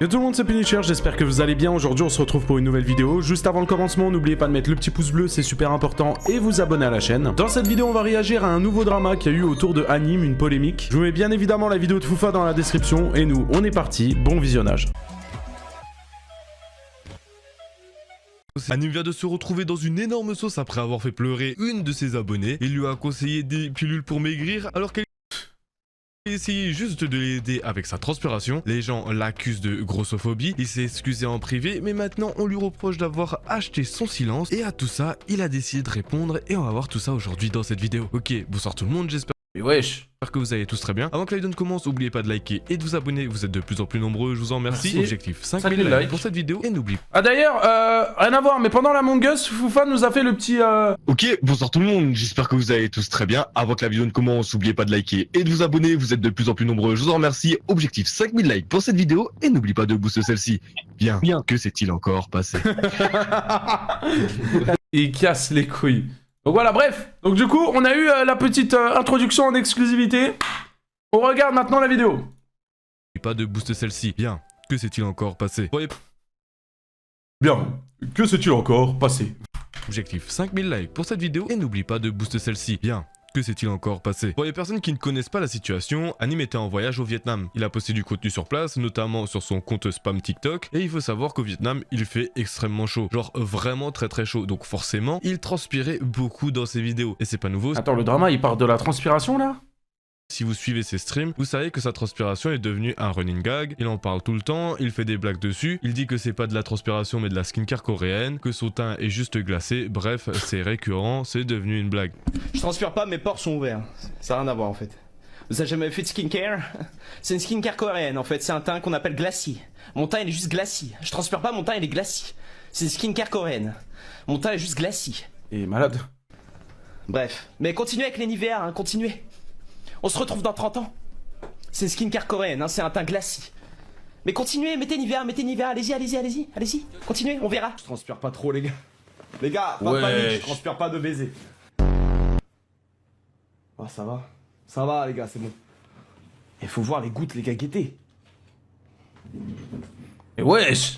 Yo tout le monde, c'est Punisher, j'espère que vous allez bien. Aujourd'hui on se retrouve pour une nouvelle vidéo. Juste avant le commencement, n'oubliez pas de mettre le petit pouce bleu, c'est super important, et vous abonner à la chaîne. Dans cette vidéo on va réagir à un nouveau drama qu'il y a eu autour de Anime, une polémique. Je vous mets bien évidemment la vidéo de Foufa dans la description, et nous on est parti, bon visionnage. Anime vient de se retrouver dans une énorme sauce après avoir fait pleurer une de ses abonnées. Il lui a conseillé des pilules pour maigrir alors qu'elle essayait juste de l'aider avec sa transpiration. Les gens l'accusent de grossophobie, il s'est excusé en privé, mais maintenant on lui reproche d'avoir acheté son silence. Et à tout ça, il a décidé de répondre et on va voir tout ça aujourd'hui dans cette vidéo. Ok, bonsoir tout le monde, j'espère que vous allez tous très bien. Avant que la vidéo ne commence, n'oubliez pas de liker et de vous abonner, vous êtes de plus en plus nombreux, je vous en remercie. Merci. Objectif 5000 likes pour cette vidéo et n'oubliez pas. Ah d'ailleurs, rien à voir, mais pendant l'Among Us, Foufa nous a fait le petit Ok, bonsoir tout le monde, j'espère que vous allez tous très bien. Avant que la vidéo ne commence, n'oubliez pas de liker et de vous abonner, vous êtes de plus en plus nombreux, je vous en remercie. Objectif 5000 likes pour cette vidéo et n'oubliez pas de booster celle-ci. Bien, que s'est-il encore passé? Il casse les couilles. Donc voilà, bref. Donc du coup, on a eu la petite introduction en exclusivité. On regarde maintenant la vidéo. N'oubliez pas de booster celle-ci. Bien, que s'est-il encore passé? Voyez. Bien, que s'est-il encore passé? Objectif 5000 likes pour cette vidéo et n'oublie pas de booster celle-ci. Bien. Que s'est-il encore passé? Pour les personnes qui ne connaissent pas la situation, Anime était en voyage au Vietnam. Il a posté du contenu sur place, notamment sur son compte spam TikTok, et il faut savoir qu'au Vietnam, il fait extrêmement chaud. Genre vraiment très chaud, donc forcément, il transpirait beaucoup dans ses vidéos. Et c'est pas nouveau. Attends, le drama, il part de la transpiration là? Si vous suivez ses streams, vous savez que sa transpiration est devenue un running gag, il en parle tout le temps, il fait des blagues dessus, il dit que c'est pas de la transpiration mais de la skincare coréenne, que son teint est juste glacé, bref, c'est récurrent, c'est devenu une blague. Je transpire pas, mes pores sont ouverts. Ça n'a rien à voir en fait. Vous avez jamais fait de skincare? C'est une skincare coréenne en fait, c'est un teint qu'on appelle glacis. Mon teint il est juste glacis. Je transpire pas, mon teint il est glacis. C'est une skincare coréenne. Mon teint est juste glacis. Et malade. Bref. Mais continuez avec les Nivea, hein, continuez. On se retrouve dans 30 ans. C'est une skincare coréenne, hein, c'est un teint glacis. Mais continuez, mettez Nivea, allez-y. Continuez, on verra. Je transpire pas trop les gars. Les gars, pas de panique, je transpire pas de baiser. Ah ça va. Ça va les gars, c'est bon. Il faut voir les gouttes les gars, guettez. Et wesh.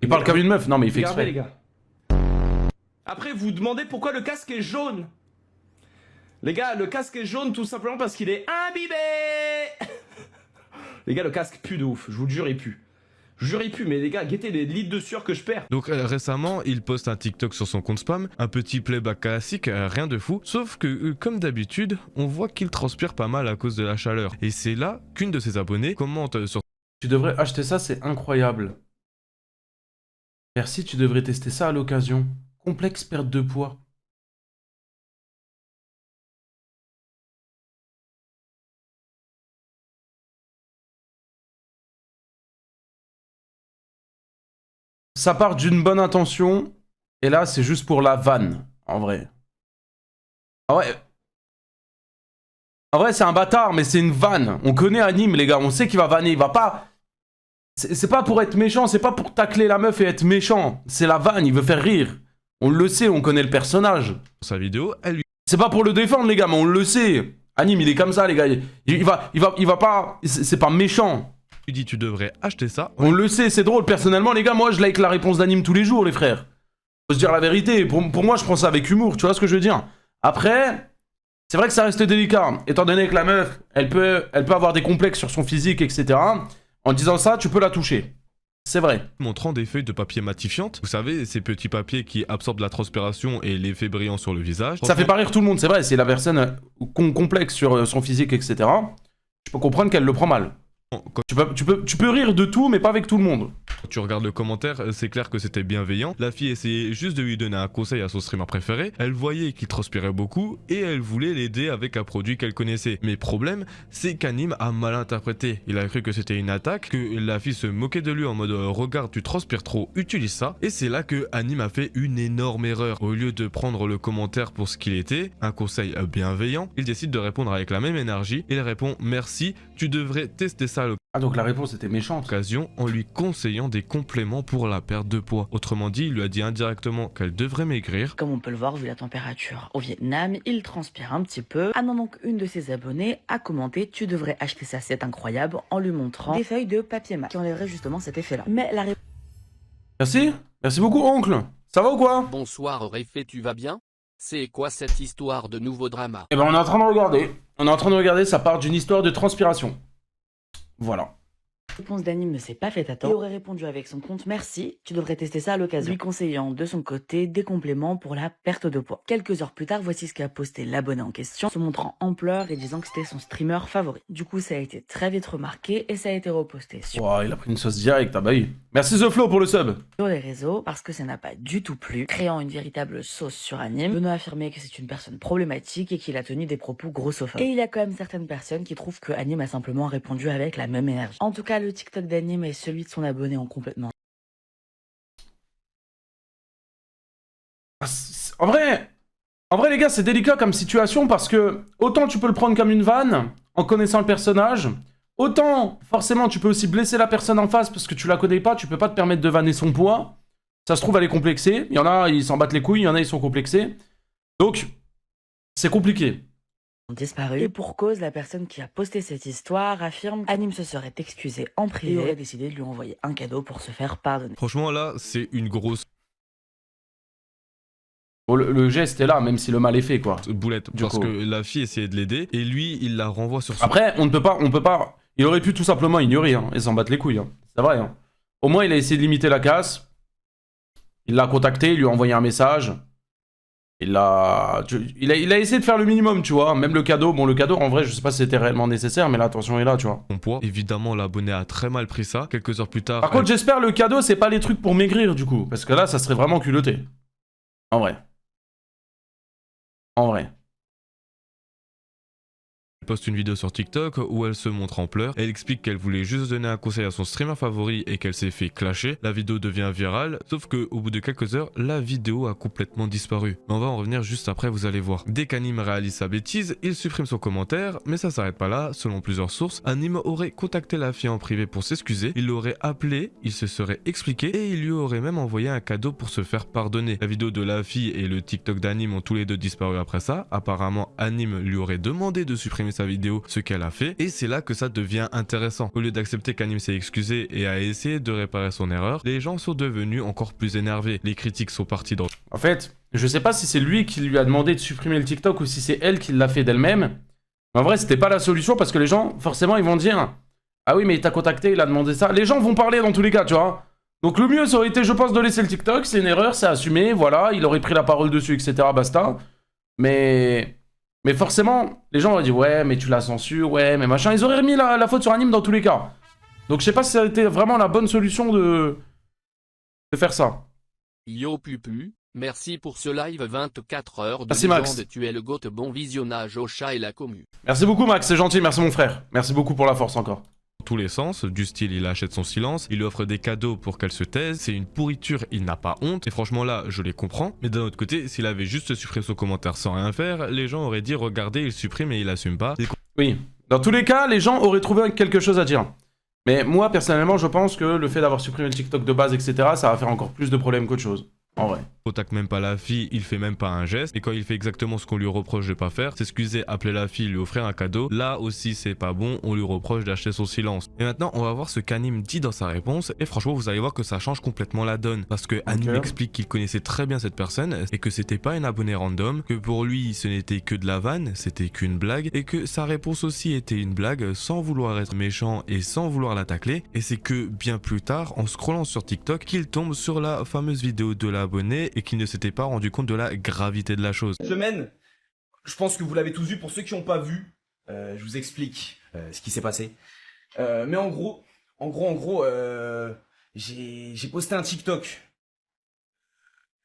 Il parle comme une meuf, non mais il fait Regardez exprès. les gars. Après vous vous demandez pourquoi le casque est jaune. Les gars, le casque est jaune tout simplement parce qu'il est imbibé. Les gars, le casque pue de ouf, je vous le jure il pue. Je jure il pue, mais les gars, guettez les litres de sueur que je perds. Donc récemment, il poste un TikTok sur son compte spam, un petit playback classique, rien de fou, sauf que comme d'habitude, on voit qu'il transpire pas mal à cause de la chaleur. Et c'est là qu'une de ses abonnées commente sur Tu devrais acheter ça, c'est incroyable. Merci, tu devrais tester ça à l'occasion. Complexe perte de poids. Ça part d'une bonne intention, et là, c'est juste pour la vanne, en vrai. Ah ouais. En vrai, c'est un bâtard, mais c'est une vanne. On connaît Anime, les gars, on sait qu'il va vanner, il va pas... C'est pas pour être méchant, c'est pas pour tacler la meuf et être méchant. C'est la vanne, il veut faire rire. On le sait, on connaît le personnage. sa vidéo, elle lui C'est pas pour le défendre, les gars, mais on le sait. Anime, il est comme ça, les gars. Il va pas... C'est pas méchant. dit tu devrais acheter ça. On le sait, c'est drôle. Personnellement, les gars, moi, je like la réponse d'Anime tous les jours, les frères. Faut se dire la vérité. Pour moi, je prends ça avec humour, tu vois ce que je veux dire. Après, c'est vrai que ça reste délicat. Étant donné que la meuf, elle peut avoir des complexes sur son physique, etc. En disant ça, tu peux la toucher. C'est vrai. Montrant des feuilles de papier matifiantes. Vous savez, ces petits papiers qui absorbent la transpiration et l'effet brillant sur le visage. Ça fait pas rire tout le monde, c'est vrai. C'est la personne complexe sur son physique, etc. Je peux comprendre qu'elle le prend mal. Quand Tu peux rire de tout, mais pas avec tout le monde. tu regardes le commentaire, c'est clair que c'était bienveillant. La fille essayait juste de lui donner un conseil à son streamer préféré. Elle voyait qu'il transpirait beaucoup et elle voulait l'aider avec un produit qu'elle connaissait. Mais problème, c'est qu'Anime a mal interprété. Il a cru que c'était une attaque, que la fille se moquait de lui en mode regarde, tu transpires trop, utilise ça. Et c'est là que Anime a fait une énorme erreur. Au lieu de prendre le commentaire pour ce qu'il était, un conseil bienveillant, il décide de répondre avec la même énergie. Il répond merci, tu devrais tester ça à Ah, donc la réponse était méchante. l'occasion en lui conseillant des compléments pour la perte de poids. Autrement dit, il lui a dit indirectement qu'elle devrait maigrir. Comme on peut le voir vu la température au Vietnam, il transpire un petit peu. Ah non, donc une de ses abonnées a commenté « Tu devrais acheter ça, c'est incroyable » en lui montrant des feuilles de papier mat qui enlèveraient justement cet effet-là. Mais la réponse Merci. Merci beaucoup, oncle. Ça va ou quoi? Bonsoir Réfé, tu vas bien? C'est quoi cette histoire de nouveau drama? Eh ben, on est en train de regarder. On est en train de regarder, ça part d'une histoire de transpiration. Voilà. d'Anime ne s'est pas fait attendre. Il aurait répondu avec son compte « Merci, tu devrais tester ça à l'occasion », lui conseillant de son côté des compléments pour la perte de poids. Quelques heures plus tard, voici ce qu'a posté l'abonné en question, se montrant en pleurs et disant que c'était son streamer favori. Du coup, ça a été très vite remarqué et ça a été reposté sur Wow, il a pris une sauce directe, ah bah oui. Merci The Flow pour le sub. les réseaux parce que ça n'a pas du tout plu, créant une véritable sauce sur Anime, venant affirmer que c'est une personne problématique et qu'il a tenu des propos grossophobes. Et il y a quand même certaines personnes qui trouvent que Anime a simplement répondu avec la même énergie. En tout cas, le TikTok d'Anime et celui de son abonné ont complètement Ah, En vrai les gars, c'est délicat comme situation parce que autant tu peux le prendre comme une vanne en connaissant le personnage, autant forcément tu peux aussi blesser la personne en face parce que tu la connais pas, tu peux pas te permettre de vanner son poids. Ça se trouve elle est complexée, il y en a ils s'en battent les couilles, il y en a ils sont complexés. Donc c'est compliqué. disparu. Et pour cause, la personne qui a posté cette histoire affirme qu'Anime se serait excusé en privé et aurait décidé de lui envoyer un cadeau pour se faire pardonner. Franchement, là, c'est une grosse Bon, le geste est là, même si le mal est fait quoi. boulette. Du Parce coup. que la fille essayait de l'aider et lui, il la renvoie sur son... Après, on peut pas. Il aurait pu tout simplement ignorer, hein, et s'en battre les couilles. Hein. C'est vrai. Hein. Au moins, il a essayé de limiter la casse. Il l'a contacté, il lui a envoyé un message. Il a essayé de faire le minimum, tu vois. Même le cadeau, bon, le cadeau, en vrai, je sais pas si c'était réellement nécessaire, mais l'attention est là, tu vois. son poids. Évidemment, l'abonné a très mal pris ça. Quelques heures plus tard, Par contre, j'espère le cadeau, c'est pas les trucs pour maigrir, du coup. Parce que là, ça serait vraiment culotté. En vrai. En vrai. elle poste une vidéo sur TikTok où elle se montre en pleurs. Elle explique qu'elle voulait juste donner un conseil à son streamer favori et qu'elle s'est fait clasher. La vidéo devient virale, sauf que au bout de quelques heures, la vidéo a complètement disparu. Mais on va en revenir juste après, vous allez voir. Dès qu'Anime réalise sa bêtise, il supprime son commentaire, mais ça s'arrête pas là. Selon plusieurs sources, Anime aurait contacté la fille en privé pour s'excuser, il l'aurait appelé, il se serait expliqué et il lui aurait même envoyé un cadeau pour se faire pardonner. La vidéo de la fille et le TikTok d'Anime ont tous les deux disparu après ça. Apparemment, Anime lui aurait demandé de supprimer sa vidéo, ce qu'elle a fait, et c'est là que ça devient intéressant. Au lieu d'accepter qu'Anime s'est excusé et a essayé de réparer son erreur, les gens sont devenus encore plus énervés. Les critiques sont parties dans... En fait, je sais pas si c'est lui qui lui a demandé de supprimer le TikTok ou si c'est elle qui l'a fait d'elle-même. Mais en vrai, c'était pas la solution parce que les gens, forcément, ils vont dire « Ah oui, mais il t'a contacté, il a demandé ça. » Les gens vont parler dans tous les cas, tu vois. Donc le mieux, ça aurait été, je pense, de laisser le TikTok. C'est une erreur, c'est assumé, voilà. Il aurait pris la parole dessus, etc. Basta. Mais forcément, les gens auraient dit « Ouais, mais tu la censures, ouais, mais machin. » Ils auraient remis la faute sur Anime dans tous les cas. Donc je sais pas si ça a été vraiment la bonne solution de faire ça. Yo Pupu, merci pour ce live 24 heures de Merci, Max. légende, tu es le goat, bon visionnage au chat et la commu. Merci beaucoup, Max, c'est gentil. Merci, mon frère. Merci beaucoup pour la force encore. tous les sens, du style il achète son silence, il lui offre des cadeaux pour qu'elle se taise, c'est une pourriture, il n'a pas honte, et franchement là, je les comprends, mais d'un autre côté, s'il avait juste supprimé son commentaire sans rien faire, les gens auraient dit regardez, il supprime et il assume pas. Oui. Dans tous les cas, les gens auraient trouvé quelque chose à dire. Mais moi, personnellement, je pense que le fait d'avoir supprimé le TikTok de base, etc., ça va faire encore plus de problèmes qu'autre chose. En vrai. Il contacte même pas la fille, il fait même pas un geste, et quand il fait exactement ce qu'on lui reproche de pas faire, s'excuser, appeler la fille, lui offrir un cadeau, là aussi c'est pas bon, on lui reproche d'acheter son silence. Et maintenant on va voir ce qu'Anime dit dans sa réponse, et franchement vous allez voir que ça change complètement la donne, parce que Anime explique qu'il connaissait très bien cette personne, et que c'était pas une abonnée random, que pour lui ce n'était que de la vanne, c'était qu'une blague, et que sa réponse aussi était une blague, sans vouloir être méchant et sans vouloir la tacler, et c'est que bien plus tard, en scrollant sur TikTok, qu'il tombe sur la fameuse vidéo de l'abonné, et qu'il ne s'était pas rendu compte de la gravité de la chose. Cette semaine, je pense que vous l'avez tous vu. Pour ceux qui n'ont pas vu, je vous explique ce qui s'est passé. Mais en gros, j'ai posté un TikTok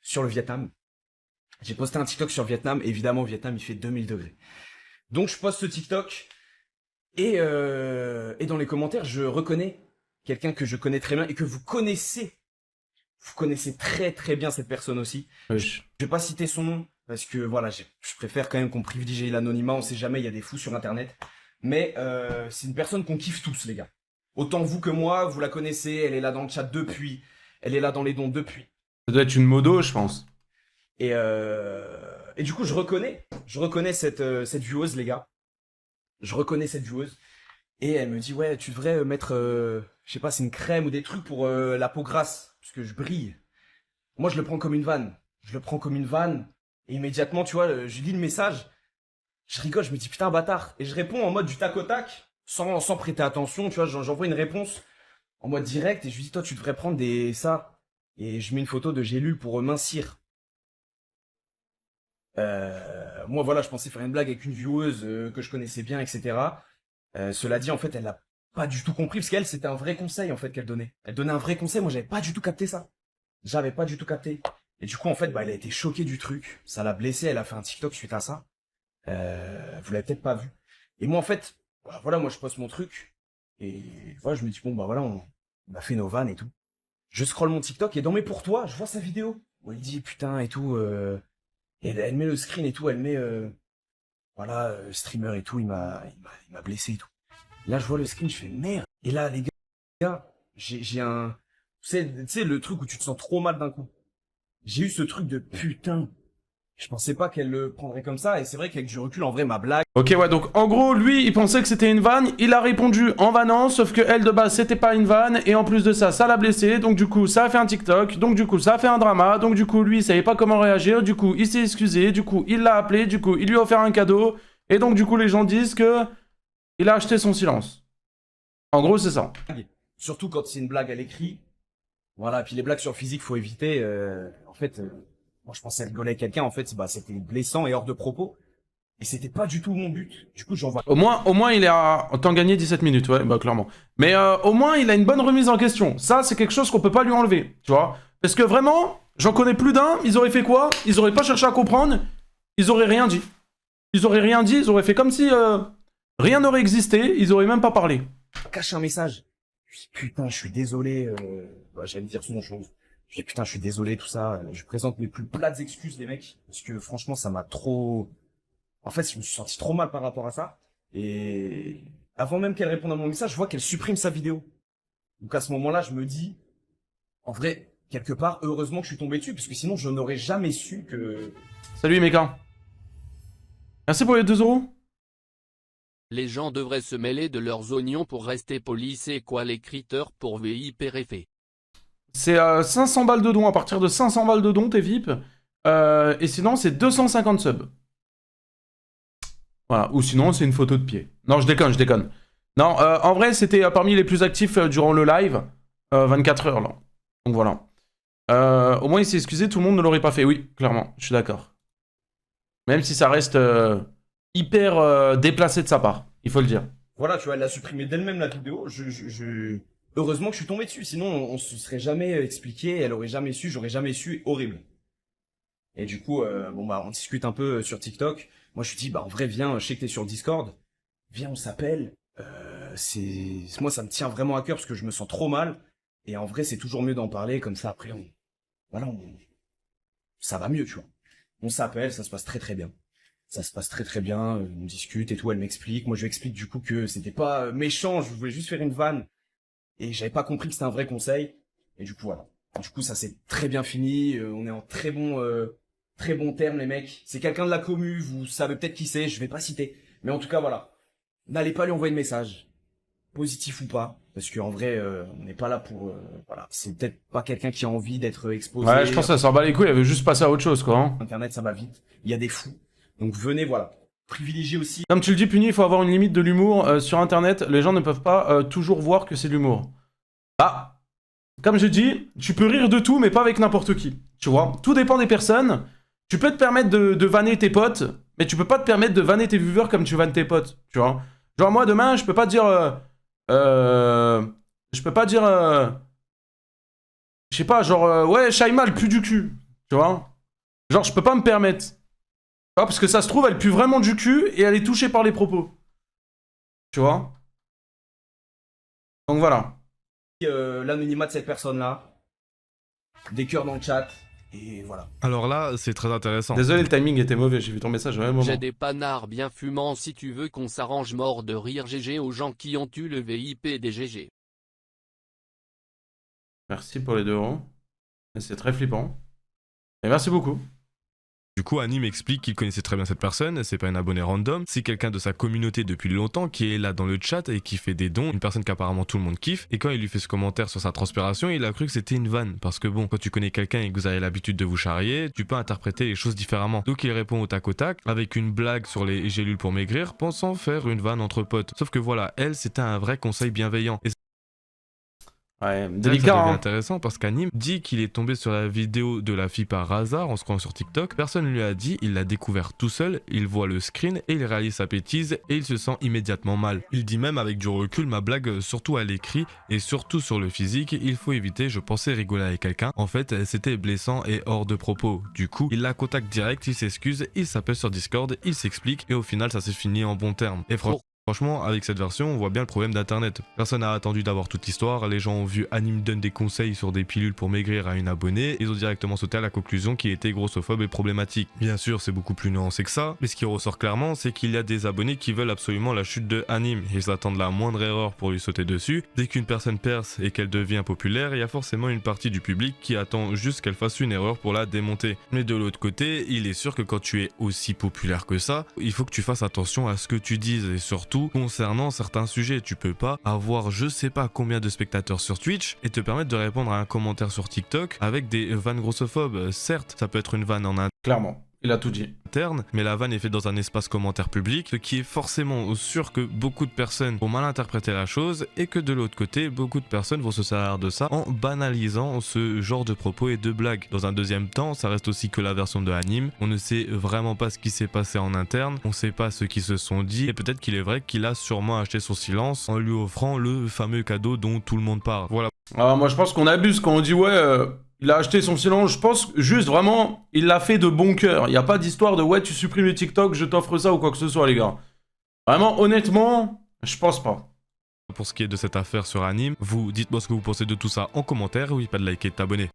sur le Vietnam. J'ai posté un TikTok sur le Vietnam. Évidemment, au Vietnam, il fait 2000 degrés. Donc, je poste ce TikTok et dans les commentaires, je reconnais quelqu'un que je connais très bien et que vous connaissez. Vous connaissez très très bien cette personne aussi. Oui. Je vais pas citer son nom parce que voilà, je préfère quand même qu'on privilégie l'anonymat. On sait jamais, il y a des fous sur internet. mais c'est une personne qu'on kiffe tous, les gars. Autant vous que moi, vous la connaissez, elle est là dans le chat depuis, elle est là dans les dons depuis. Ça doit être une modo, je pense. Et du coup, je reconnais cette vieweuse, les gars. Je reconnais cette vieweuse. Et elle me dit, ouais, tu devrais mettre, je sais pas, c'est une crème ou des trucs pour la peau grasse, parce que je brille. Moi, je le prends comme une vanne. Je le prends comme une vanne. Et immédiatement, tu vois, je lis le message. Je rigole, je me dis, putain, bâtard. Et je réponds en mode du tac au tac, sans prêter attention, tu vois, j'envoie une réponse en mode direct. Et je lui dis, toi, tu devrais prendre ça. Et je mets une photo de gélule pour mincir. Moi, voilà, je pensais faire une blague avec une vieweuse que je connaissais bien, etc. Cela dit, en fait, elle n'a pas du tout compris, parce qu'elle, c'était un vrai conseil, en fait, qu'elle donnait. Elle donnait un vrai conseil, moi, j'avais pas du tout capté ça. J'avais pas du tout capté. Et du coup, en fait, bah, elle a été choquée du truc. Ça l'a blessée, elle a fait un TikTok suite à ça. Vous l'avez peut-être pas vu. Et moi, en fait, bah, voilà, moi, je poste mon truc. Et voilà, je me dis, bon, bah voilà, on a fait nos vannes et tout. Je scrolle mon TikTok, et dans mes pour toi, je vois sa vidéo. Où elle dit, putain, et tout, et elle met le screen et tout, elle met, voilà, streamer et tout, il m'a blessé et tout. Là, je vois le screen, je fais merde. Et là, les gars, j'ai un, tu sais, le truc où tu te sens trop mal d'un coup. J'ai eu ce truc de putain. Je pensais pas qu'elle le prendrait comme ça, et c'est vrai qu'avec du recul, en vrai, ma blague. Ok, ouais, donc en gros, lui, il pensait que c'était une vanne, il a répondu en vannant, sauf que elle, de base, c'était pas une vanne, et en plus de ça, ça l'a blessé, donc du coup, ça a fait un TikTok, donc du coup, ça a fait un drama, donc du coup, lui, il savait pas comment réagir, du coup, il s'est excusé, du coup, il l'a appelé, du coup, il lui a offert un cadeau, et donc du coup, les gens disent que il a acheté son silence. En gros, c'est ça. Surtout quand c'est une blague à l'écrit. Voilà, puis les blagues sur physique, faut éviter. En fait, moi, je pensais rigoler avec quelqu'un, en fait, bah, c'était blessant et hors de propos. Et c'était pas du tout mon but. Du coup, j'envoie. Au moins, il a autant gagné 17 minutes, ouais, bah clairement. Mais au moins, il a une bonne remise en question. Ça, c'est quelque chose qu'on peut pas lui enlever, tu vois. Parce que vraiment, j'en connais plus d'un, ils auraient fait quoi? Ils auraient pas cherché à comprendre, ils auraient rien dit. Ils auraient rien dit, ils auraient fait comme si rien n'aurait existé, ils auraient même pas parlé. Cache un message. Je dis, putain, je suis désolé. Bah, j'allais dire son chose. Je dis, putain, je suis désolé, tout ça. Je présente mes plus plates excuses, les mecs. Parce que franchement, ça m'a trop... En fait, je me suis senti trop mal par rapport à ça. Et avant même qu'elle réponde à mon message, je vois qu'elle supprime sa vidéo. Donc à ce moment-là, je me dis, en vrai, quelque part, heureusement que je suis tombé dessus, parce que sinon, je n'aurais jamais su que... Salut, Méca. Merci pour les 2 €. Les gens devraient se mêler de leurs oignons pour rester polis. C'est quoi l'écriteur pour VIP? C'est 500 balles de dons. À partir de 500 balles de dons, t'es VIP. Et sinon, c'est 250 subs. Voilà. Ou sinon, c'est une photo de pied. Non, je déconne, je déconne. Non, en vrai, c'était parmi les plus actifs durant le live. 24 heures, là. Donc voilà. Au moins, il s'est excusé, tout le monde ne l'aurait pas fait. Oui, clairement, je suis d'accord. Même si ça reste hyper déplacé de sa part, il faut le dire. Voilà, tu vois, elle a supprimé d'elle-même la vidéo. Heureusement que je suis tombé dessus, sinon on se serait jamais expliqué, elle aurait jamais su, j'aurais jamais su, horrible. Et du coup, bon bah on discute un peu sur TikTok. Moi je lui dis, bah en vrai viens, je sais que t'es sur Discord, viens on s'appelle. Moi ça me tient vraiment à cœur parce que je me sens trop mal. Et en vrai c'est toujours mieux d'en parler, comme ça après ça va mieux, tu vois. On s'appelle, ça se passe très très bien. Ça se passe très très bien, on discute et tout, elle m'explique. Moi je lui explique du coup que c'était pas méchant, je voulais juste faire une vanne. Et j'avais pas compris que c'était un vrai conseil. Et du coup voilà. Du coup ça s'est très bien fini, on est en très bon terme les mecs. C'est quelqu'un de la commu, vous savez peut-être qui c'est, je vais pas citer. Mais en tout cas voilà. N'allez pas lui envoyer de message. Positif ou pas. Parce qu'en vrai, on n'est pas là pour... voilà. C'est peut-être pas quelqu'un qui a envie d'être exposé. Ouais, je pense que ça s'en bat les couilles, elle veut juste passer à autre chose, quoi. Hein. Internet ça va vite. Il y a des fous. Donc venez, voilà. Privilégiez aussi. Comme tu le dis, Puni, il faut avoir une limite de l'humour. Sur Internet, les gens ne peuvent pas toujours voir que c'est de l'humour. Bah, comme je dis, tu peux rire de tout, mais pas avec n'importe qui. Tu vois, tout dépend des personnes. Tu peux te permettre de vanner tes potes, mais tu peux pas te permettre de vanner tes viewers comme tu vannes tes potes. Tu vois. Genre moi, demain, je peux pas dire... je peux pas dire... je sais pas, genre... ouais, Shaima, le pue du cul. Tu vois. Genre, je peux pas me permettre. Parce que ça se trouve, elle pue vraiment du cul et elle est touchée par les propos. Tu vois? Donc voilà. L'anonymat de cette personne-là. Des cœurs dans le chat. Et voilà. Alors là, c'est très intéressant. Désolé, le timing était mauvais, j'ai vu ton message au même moment. J'ai des panards bien fumants si tu veux qu'on s'arrange mort de rire GG aux gens qui ont eu le VIP des GG. Merci pour les 2 euros. Et c'est très flippant. Et merci beaucoup. Du coup, Anime explique qu'il connaissait très bien cette personne, c'est pas un abonné random, c'est quelqu'un de sa communauté depuis longtemps qui est là dans le chat et qui fait des dons, une personne qu'apparemment tout le monde kiffe, et quand il lui fait ce commentaire sur sa transpiration, il a cru que c'était une vanne, parce que bon, quand tu connais quelqu'un et que vous avez l'habitude de vous charrier, tu peux interpréter les choses différemment. Donc il répond au tac avec une blague sur les gélules pour maigrir, pensant faire une vanne entre potes. Sauf que voilà, elle, c'était un vrai conseil bienveillant. Et Ouais, ça délicat, devient hein. intéressant parce qu'Anime dit qu'il est tombé sur la vidéo de la fille par hasard en scrollant sur TikTok. Personne ne lui a dit, il l'a découvert tout seul, il voit le screen et il réalise sa bêtise et il se sent immédiatement mal. Il dit même avec du recul, ma blague surtout à l'écrit et surtout sur le physique, il faut éviter, je pensais rigoler avec quelqu'un. En fait, c'était blessant et hors de propos. Du coup, il la contacte direct, il s'excuse, il s'appelle sur Discord, il s'explique et au final ça s'est fini en bon terme. Et franchement, avec cette version, on voit bien le problème d'internet. Personne n'a attendu d'avoir toute l'histoire, les gens ont vu Anime donne des conseils sur des pilules pour maigrir à une abonnée, ils ont directement sauté à la conclusion qu'il était grossophobe et problématique. Bien sûr, c'est beaucoup plus nuancé que ça, mais ce qui ressort clairement, c'est qu'il y a des abonnés qui veulent absolument la chute de Anime, et ils attendent la moindre erreur pour lui sauter dessus. Dès qu'une personne perce et qu'elle devient populaire, il y a forcément une partie du public qui attend juste qu'elle fasse une erreur pour la démonter. Mais de l'autre côté, il est sûr que quand tu es aussi populaire que ça, il faut que tu fasses attention à ce que tu dises, et surtout concernant certains sujets, tu peux pas avoir je sais pas combien de spectateurs sur Twitch et te permettre de répondre à un commentaire sur TikTok avec des vannes grossophobes. Certes, ça peut être une vanne en Clairement, il a tout dit. interne, mais la vanne est faite dans un espace commentaire public, ce qui est forcément sûr que beaucoup de personnes vont mal interpréter la chose et que de l'autre côté, beaucoup de personnes vont se servir de ça en banalisant ce genre de propos et de blagues. Dans un deuxième temps, ça reste aussi que la version de Anime, on ne sait vraiment pas ce qui s'est passé en interne, on sait pas ce qui se sont dit, et peut-être qu'il est vrai qu'il a sûrement acheté son silence en lui offrant le fameux cadeau dont tout le monde parle. Voilà. Alors moi je pense qu'on abuse quand on dit ouais, il a acheté son silence. Je pense juste vraiment, il l'a fait de bon cœur. Il n'y a pas d'histoire de ouais, tu supprimes le TikTok, je t'offre ça ou quoi que ce soit, les gars. Vraiment, honnêtement, je pense pas. Pour ce qui est de cette affaire sur Anime, vous dites-moi ce que vous pensez de tout ça en commentaire, n'oubliez pas de liker et de t'abonner.